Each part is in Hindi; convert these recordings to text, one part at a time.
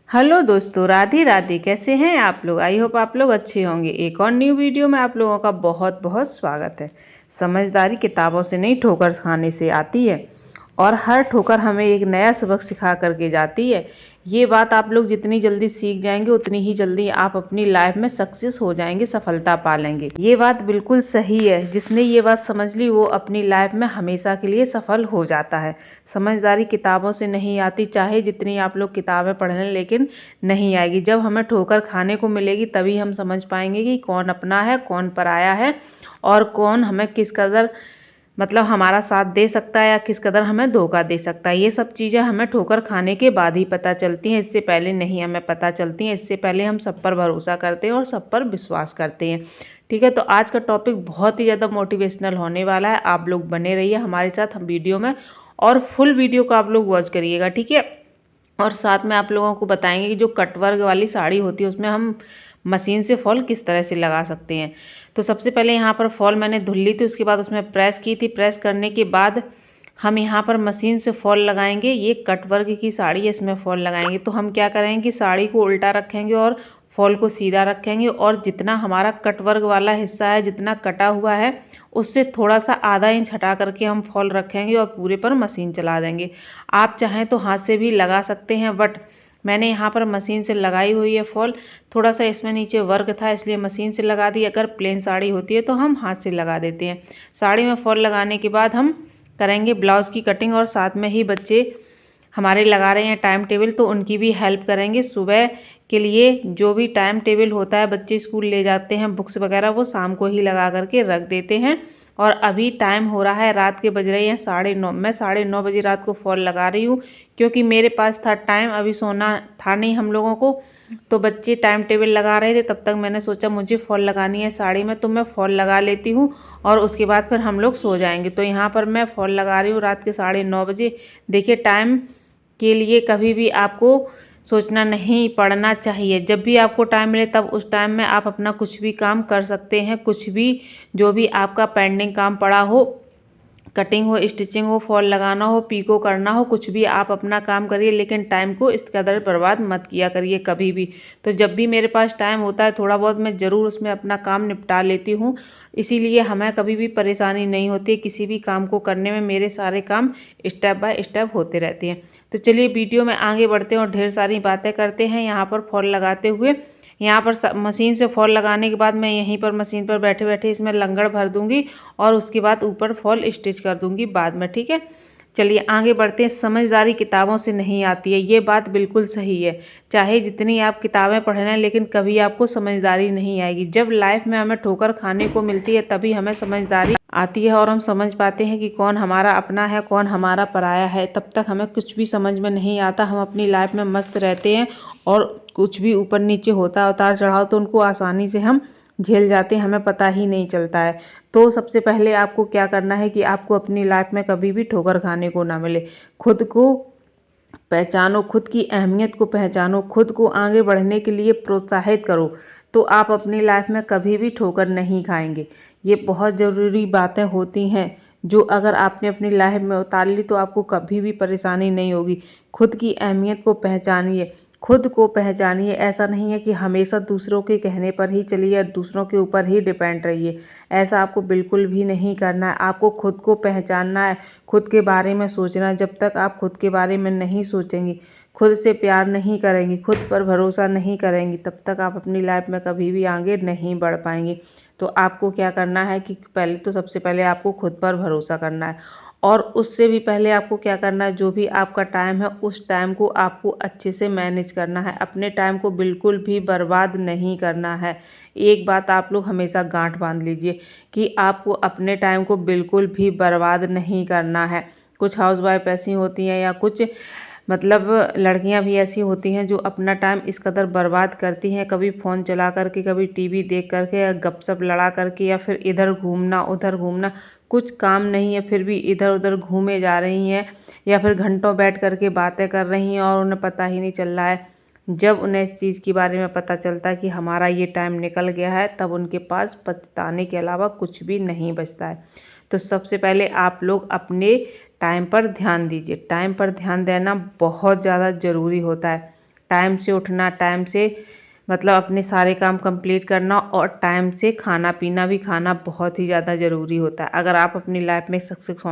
हेलो दोस्तों, राधे राधे। कैसे हैं आप लोग? आई होप आप लोग अच्छे होंगे। एक और न्यू वीडियो में आप लोगों का बहुत बहुत स्वागत है। समझदारी किताबों से नहीं, ठोकर खाने से आती है और हर ठोकर हमें एक नया सबक सिखा करके जाती है। ये बात आप लोग जितनी जल्दी सीख जाएंगे उतनी ही जल्दी आप अपनी लाइफ में सक्सेस हो जाएंगे, सफलता पा लेंगे। ये बात बिल्कुल सही है। जिसने ये बात समझ ली वो अपनी लाइफ में हमेशा के लिए सफल हो जाता है। समझदारी किताबों से नहीं आती, चाहे जितनी आप लोग किताबें पढ़ लें, लेकिन नहीं आएगी। जब हमें ठोकर खाने को मिलेगी तभी हम समझ पाएंगे कि कौन अपना है, कौन पराया है और कौन हमें किस कदर हमारा साथ दे सकता है या किस कदर हमें धोखा दे सकता है। ये सब चीज़ें हमें ठोकर खाने के बाद ही पता चलती हैं, इससे पहले नहीं हमें पता चलती हैं। इससे पहले हम सब पर भरोसा करते हैं और सब पर विश्वास करते हैं। ठीक है, तो आज का टॉपिक बहुत ही ज़्यादा मोटिवेशनल होने वाला है। आप लोग बने रहिए हमारे साथ हम वीडियो में और फुल वीडियो को आप लोग वॉच करिएगा। ठीक है, और साथ में आप लोगों को बताएंगे कि जो कटवर्क वाली साड़ी होती है उसमें हम मशीन से फॉल किस तरह से लगा सकते हैं। तो सबसे पहले यहाँ पर फॉल मैंने धुल ली थी, उसके बाद उसमें प्रेस की थी। प्रेस करने के बाद हम यहाँ पर मशीन से फॉल लगाएंगे। ये कटवर्क की साड़ी है, इसमें फॉल लगाएंगे। तो हम क्या करेंगे कि साड़ी को उल्टा रखेंगे और फॉल को सीधा रखेंगे और जितना हमारा कटवर्क वाला हिस्सा है, जितना कटा हुआ है, उससे थोड़ा सा आधा इंच हटा करके हम फॉल रखेंगे और पूरे पर मशीन चला देंगे। आप चाहें तो हाथ से भी लगा सकते हैं, बट मैंने यहाँ पर मशीन से लगाई हुई है फॉल। थोड़ा सा इसमें नीचे वर्क था इसलिए मशीन से लगा दी। अगर प्लेन साड़ी होती है तो हम हाथ से लगा देते हैं। साड़ी में फॉल लगाने के बाद हम करेंगे ब्लाउज़ की कटिंग और साथ में ही बच्चे हमारे लगा रहे हैं टाइम टेबल, तो उनकी भी हेल्प करेंगे। सुबह के लिए जो भी टाइम टेबल होता है, बच्चे स्कूल ले जाते हैं बुक्स वगैरह, वो शाम को ही लगा करके रख देते हैं। और अभी टाइम हो रहा है, रात के बज रहे हैं 9:30। मैं 9:30 बजे रात को फॉल लगा रही हूँ क्योंकि मेरे पास था टाइम। अभी सोना था नहीं हम लोगों को, तो बच्चे टाइम टेबल लगा रहे थे। तब तक मैंने सोचा मुझे फॉल लगानी है साड़ी में, तो मैं फॉल लगा लेती हूँ और उसके बाद फिर हम लोग सो जाएंगे। तो यहाँ पर मैं फॉल लगा रही हूँ रात के 9:30 बजे। देखिए, टाइम के लिए कभी भी आपको सोचना नहीं पड़ना चाहिए। जब भी आपको टाइम मिले तब उस टाइम में आप अपना कुछ भी काम कर सकते हैं। कुछ भी, जो भी आपका पेंडिंग काम पड़ा हो, कटिंग हो, स्टिचिंग हो, फॉल लगाना हो, पीको करना हो, कुछ भी आप अपना काम करिए, लेकिन टाइम को इस कदर बर्बाद मत किया करिए कभी भी। तो जब भी मेरे पास टाइम होता है थोड़ा बहुत, मैं ज़रूर उसमें अपना काम निपटा लेती हूँ। इसीलिए हमें कभी भी परेशानी नहीं होती। किसी भी काम को करने में मेरे सारे काम स्टेप बाय स्टेप होते रहते हैं। तो चलिए वीडियो में आगे बढ़ते हैं और ढेर सारी बातें करते हैं। यहाँ पर फॉल लगाते हुए, यहाँ पर मशीन से फॉल लगाने के बाद मैं यहीं पर मशीन पर बैठे बैठे इसमें लंगड़ भर दूंगी और उसके बाद ऊपर फॉल स्टिच कर दूंगी बाद में। ठीक है, चलिए आगे बढ़ते हैं। समझदारी किताबों से नहीं आती है, ये बात बिल्कुल सही है। चाहे जितनी आप किताबें पढ़ लें, लेकिन कभी आपको समझदारी नहीं आएगी। जब लाइफ में हमें ठोकर खाने को मिलती है तभी हमें समझदारी आती है और हम समझ पाते हैं कि कौन हमारा अपना है, कौन हमारा पराया है। तब तक हमें कुछ भी समझ में नहीं आता। हम अपनी लाइफ में मस्त रहते हैं और कुछ भी ऊपर नीचे होता है, उतार चढ़ाव, तो उनको आसानी से हम झेल जाते हैं, हमें पता ही नहीं चलता है। तो सबसे पहले आपको क्या करना है कि आपको अपनी लाइफ में कभी भी ठोकर खाने को ना मिले। खुद को पहचानो, खुद की अहमियत को पहचानो, खुद को आगे बढ़ने के लिए प्रोत्साहित करो, तो आप अपनी लाइफ में कभी भी ठोकर नहीं खाएंगे। ये बहुत ज़रूरी बातें होती हैं जो अगर आपने अपनी लाइफ में उतार ली तो आपको कभी भी परेशानी नहीं होगी। खुद की अहमियत को पहचानिए, खुद को पहचानिए। ऐसा नहीं है कि हमेशा दूसरों के कहने पर ही चलिए और दूसरों के ऊपर ही डिपेंड रहिए। ऐसा आपको बिल्कुल भी नहीं करना है। आपको खुद को पहचानना है, खुद के बारे में सोचना है। जब तक आप खुद के बारे में नहीं सोचेंगी, खुद से प्यार नहीं करेंगी, खुद पर भरोसा नहीं करेंगी, तब तक आप अपनी लाइफ में कभी भी आगे नहीं बढ़ पाएंगे। तो आपको क्या करना है कि पहले तो सबसे पहले आपको खुद पर भरोसा करना है और उससे भी पहले आपको क्या करना है, जो भी आपका टाइम है उस टाइम को आपको अच्छे से मैनेज करना है। अपने टाइम को बिल्कुल भी बर्बाद नहीं करना है। एक बात आप लोग हमेशा गांठ बांध लीजिए कि आपको अपने टाइम को बिल्कुल भी बर्बाद नहीं करना है। कुछ हाउसवाइफ ऐसी होती हैं या कुछ लड़कियां भी ऐसी होती हैं जो अपना टाइम इस कदर बर्बाद करती हैं, कभी फ़ोन चला करके, कभी टीवी देख करके, या गपशप लड़ा करके, या फिर इधर घूमना उधर घूमना। कुछ काम नहीं है फिर भी इधर उधर घूमे जा रही हैं, या फिर घंटों बैठ करके बातें कर रही हैं और उन्हें पता ही नहीं चल रहा है। जब उन्हें इस चीज़ के बारे में पता चलता है कि हमारा ये टाइम निकल गया है, तब उनके पास पछताने के अलावा कुछ भी नहीं बचता है। तो सबसे पहले आप लोग अपने टाइम पर ध्यान दीजिए। टाइम पर ध्यान देना बहुत ज़्यादा ज़रूरी होता है। टाइम से उठना, टाइम से मतलब अपने सारे काम कंप्लीट करना और टाइम से खाना पीना भी खाना बहुत ही ज़्यादा ज़रूरी होता है। अगर आप अपनी लाइफ में सक्सेस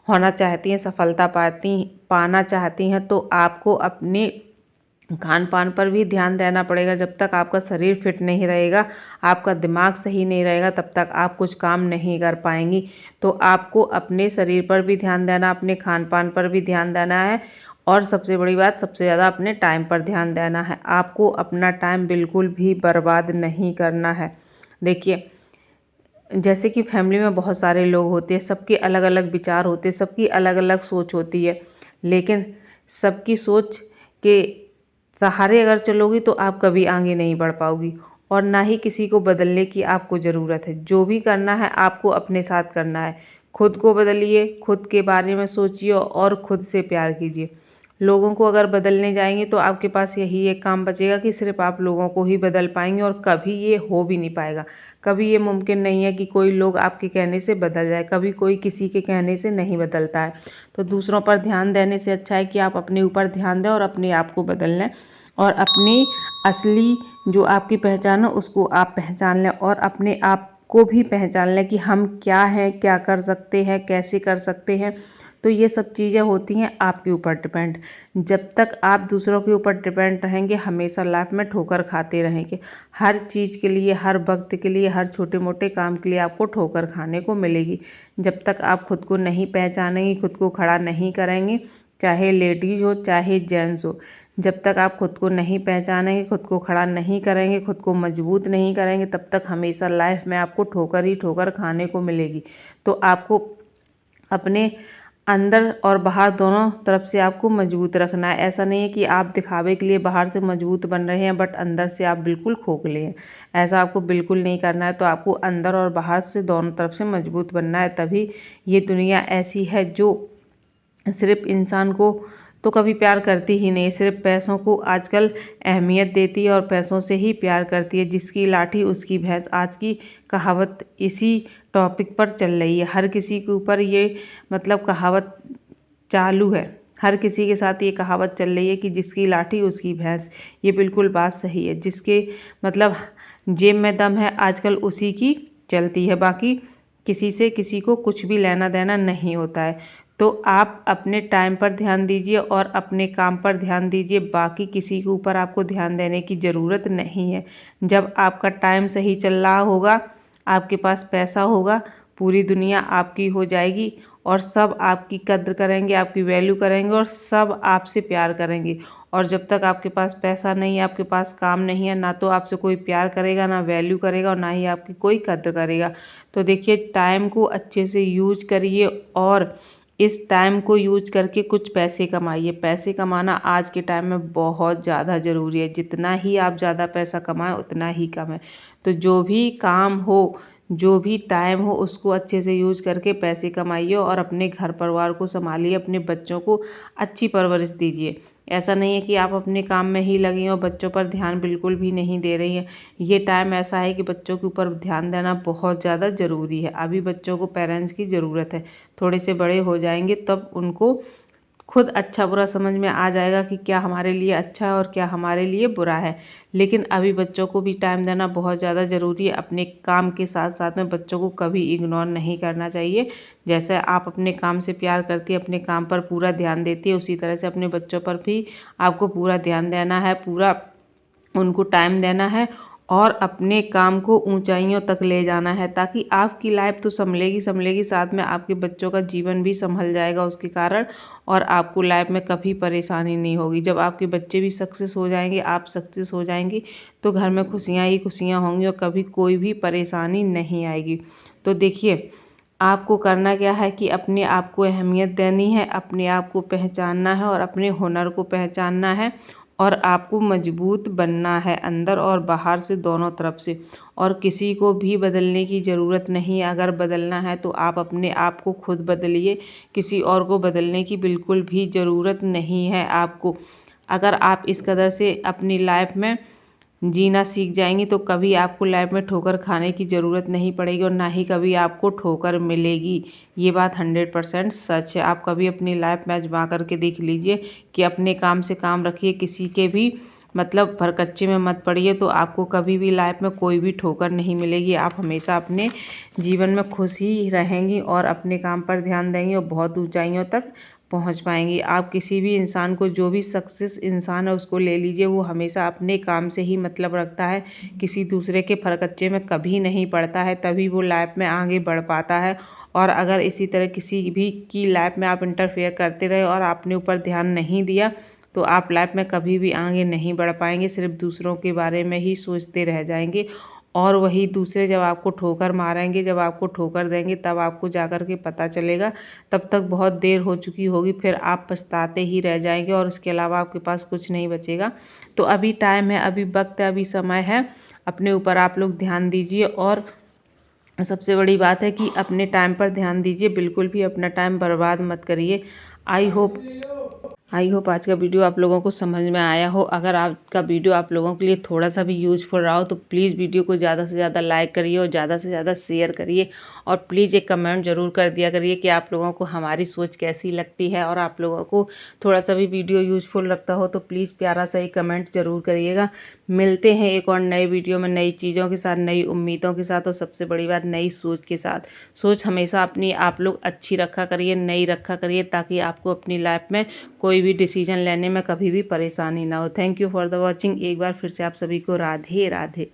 होना चाहती हैं, सफलता पाना चाहती हैं, तो आपको अपने खान पान पर भी ध्यान देना पड़ेगा। जब तक आपका शरीर फिट नहीं रहेगा, आपका दिमाग सही नहीं रहेगा, तब तक आप कुछ काम नहीं कर पाएंगी। तो आपको अपने शरीर पर भी ध्यान देना, अपने खान पान पर भी ध्यान देना है और सबसे बड़ी बात, सबसे ज़्यादा अपने टाइम पर ध्यान देना है। आपको अपना टाइम बिल्कुल भी बर्बाद नहीं करना है। देखिए, जैसे कि फैमिली में बहुत सारे लोग होते हैं, सबके अलग अलग विचार होते हैं, सबकी अलग अलग सोच होती है, लेकिन सबकी सोच के सहारे अगर चलोगी तो आप कभी आगे नहीं बढ़ पाओगी और ना ही किसी को बदलने की आपको ज़रूरत है। जो भी करना है आपको अपने साथ करना है। खुद को बदलिए, खुद के बारे में सोचिए और खुद से प्यार कीजिए। लोगों को अगर बदलने जाएंगे तो आपके पास यही एक काम बचेगा कि सिर्फ आप लोगों को ही बदल पाएंगे और कभी ये हो भी नहीं पाएगा। कभी ये मुमकिन नहीं है कि कोई लोग आपके कहने से बदल जाए, कभी कोई किसी के कहने से नहीं बदलता है। तो दूसरों पर ध्यान देने से अच्छा है कि आप अपने ऊपर ध्यान दें और अपने आप को बदल लें और अपनी असली जो आपकी पहचान है उसको आप पहचान लें और अपने आप को भी पहचान लें कि हम क्या हैं, क्या कर सकते हैं, कैसे कर सकते हैं। तो ये सब चीज़ें होती हैं आपके ऊपर डिपेंड। जब तक आप दूसरों के ऊपर डिपेंड रहेंगे, हमेशा लाइफ में ठोकर खाते रहेंगे। हर चीज़ के लिए, हर वक्त के लिए, हर छोटे मोटे काम के लिए आपको ठोकर खाने को मिलेगी। जब तक आप खुद को नहीं पहचानेंगी, खुद को खड़ा नहीं करेंगे, चाहे लेडीज हो चाहे जेंट्स हो, जब तक आप खुद को नहीं पहचानेंगे, खुद को खड़ा नहीं करेंगे, खुद को मजबूत नहीं करेंगे, तब तक हमेशा लाइफ में आपको ठोकर ही ठोकर खाने को मिलेगी। तो आपको अपने अंदर और बाहर दोनों तरफ से आपको मजबूत रखना है। ऐसा नहीं है कि आप दिखावे के लिए बाहर से मजबूत बन रहे हैं बट अंदर से आप बिल्कुल खोखले हैं। ऐसा आपको बिल्कुल नहीं करना है। तो आपको अंदर और बाहर से दोनों तरफ से मजबूत बनना है, तभी ये दुनिया ऐसी है जो सिर्फ इंसान को तो कभी प्यार करती ही नहीं, सिर्फ पैसों को आजकल अहमियत देती है और पैसों से ही प्यार करती है। जिसकी लाठी उसकी भैंस, आज की कहावत इसी टॉपिक पर चल रही है। हर किसी के ऊपर ये मतलब कहावत चालू है, हर किसी के साथ ये कहावत चल रही है कि जिसकी लाठी उसकी भैंस। ये बिल्कुल बात सही है। जिसके मतलब जेब में दम है आजकल उसी की चलती है, बाकी किसी से किसी को कुछ भी लेना देना नहीं होता है। तो आप अपने टाइम पर ध्यान दीजिए और अपने काम पर ध्यान दीजिए, बाकी किसी के ऊपर आपको ध्यान देने की ज़रूरत नहीं है। जब आपका टाइम सही चल रहा होगा, आपके पास पैसा होगा, पूरी दुनिया आपकी हो जाएगी और सब आपकी कद्र करेंगे, आपकी वैल्यू करेंगे और सब आपसे प्यार करेंगे। और जब तक आपके पास पैसा नहीं है, आपके पास काम नहीं है, ना तो आपसे कोई प्यार करेगा, ना वैल्यू करेगा और ना ही आपकी कोई कद्र करेगा। तो देखिए, टाइम को अच्छे से यूज करिए और इस टाइम को यूज करके कुछ पैसे कमाइए। पैसे कमाना आज के टाइम में बहुत ज़्यादा ज़रूरी है। जितना ही आप ज़्यादा पैसा कमाएं उतना ही कम है। तो जो भी काम हो, जो भी टाइम हो, उसको अच्छे से यूज करके पैसे कमाइए और अपने घर परिवार को संभालिए, अपने बच्चों को अच्छी परवरिश दीजिए। ऐसा नहीं है कि आप अपने काम में ही लगी हैं और बच्चों पर ध्यान बिल्कुल भी नहीं दे रही हैं। ये टाइम ऐसा है कि बच्चों के ऊपर ध्यान देना बहुत ज़्यादा ज़रूरी है। अभी बच्चों को पेरेंट्स की ज़रूरत है। थोड़े से बड़े हो जाएंगे तब उनको खुद अच्छा बुरा समझ में आ जाएगा कि क्या हमारे लिए अच्छा है और क्या हमारे लिए बुरा है। लेकिन अभी बच्चों को भी टाइम देना बहुत ज़्यादा ज़रूरी है। अपने काम के साथ साथ में बच्चों को कभी इग्नोर नहीं करना चाहिए। जैसे आप अपने काम से प्यार करती है, अपने काम पर पूरा ध्यान देती है, उसी तरह से अपने बच्चों पर भी आपको पूरा ध्यान देना है, पूरा उनको टाइम देना है और अपने काम को ऊंचाइयों तक ले जाना है, ताकि आपकी लाइफ तो संभलेगी संभलेगी, साथ में आपके बच्चों का जीवन भी संभल जाएगा उसके कारण और आपको लाइफ में कभी परेशानी नहीं होगी। जब आपके बच्चे भी सक्सेस हो जाएंगे, आप सक्सेस हो जाएंगी, तो घर में खुशियाँ ही खुशियाँ होंगी और कभी कोई भी परेशानी नहीं आएगी। तो देखिए, आपको करना क्या है कि अपने आप को अहमियत देनी है, अपने आप को पहचानना है और अपने हुनर को पहचानना है और आपको मजबूत बनना है अंदर और बाहर से दोनों तरफ से। और किसी को भी बदलने की ज़रूरत नहीं है। अगर बदलना है तो आप अपने आप को खुद बदलिए, किसी और को बदलने की बिल्कुल भी ज़रूरत नहीं है आपको। अगर आप इस कदर से अपनी लाइफ में जीना सीख जाएंगी तो कभी आपको लाइफ में ठोकर खाने की ज़रूरत नहीं पड़ेगी और ना ही कभी आपको ठोकर मिलेगी। ये बात 100% सच है। आप कभी अपनी लाइफ में आजमा करके देख लीजिए कि अपने काम से काम रखिए, किसी के भी मतलब भरकच्चे में मत पड़िए, तो आपको कभी भी लाइफ में कोई भी ठोकर नहीं मिलेगी। आप हमेशा अपने जीवन में खुश ही रहेंगी और अपने काम पर ध्यान देंगी और बहुत ऊंचाइयों तक पहुंच पाएंगी। आप किसी भी इंसान को, जो भी सक्सेस इंसान है उसको ले लीजिए, वो हमेशा अपने काम से ही मतलब रखता है, किसी दूसरे के फरकच्चे में कभी नहीं पड़ता है, तभी वो लाइफ में आगे बढ़ पाता है। और अगर इसी तरह किसी भी की लाइफ में आप इंटरफेयर करते रहे और आपने ऊपर ध्यान नहीं दिया तो आप लाइफ में कभी भी आगे नहीं बढ़ पाएंगे, सिर्फ दूसरों के बारे में ही सोचते रह जाएंगे। और वही दूसरे जब आपको ठोकर मारेंगे, जब आपको ठोकर देंगे, तब आपको जाकर के पता चलेगा। तब तक बहुत देर हो चुकी होगी, फिर आप पछताते ही रह जाएंगे और उसके अलावा आपके पास कुछ नहीं बचेगा। तो अभी टाइम है, अभी वक्त है, अभी समय है, अपने ऊपर आप लोग ध्यान दीजिए। और सबसे बड़ी बात है कि अपने टाइम पर ध्यान दीजिए, बिल्कुल भी अपना टाइम बर्बाद मत करिए। आई होप आज का वीडियो आप लोगों को समझ में आया हो। अगर आपका वीडियो आप लोगों के लिए थोड़ा सा भी यूजफुल रहा हो तो प्लीज़ वीडियो को ज़्यादा से ज़्यादा लाइक करिए और ज़्यादा से ज़्यादा शेयर करिए। और प्लीज़ एक कमेंट ज़रूर कर दिया करिए कि आप लोगों को हमारी सोच कैसी लगती है। और आप लोगों को थोड़ा सा भी वीडियो यूजफुल लगता हो तो प्लीज़ प्यारा सा एक कमेंट ज़रूर करिएगा। मिलते हैं एक और नए वीडियो में, नई चीज़ों के साथ, नई उम्मीदों के साथ और सबसे बड़ी बात नई सोच के साथ। सोच हमेशा अपनी आप लोग अच्छी रखा करिए, नई रखा करिए, ताकि आपको अपनी लाइफ में कोई भी डिसीजन लेने में कभी भी परेशानी ना हो। Thank you for the watching. एक बार फिर से आप सभी को राधे राधे।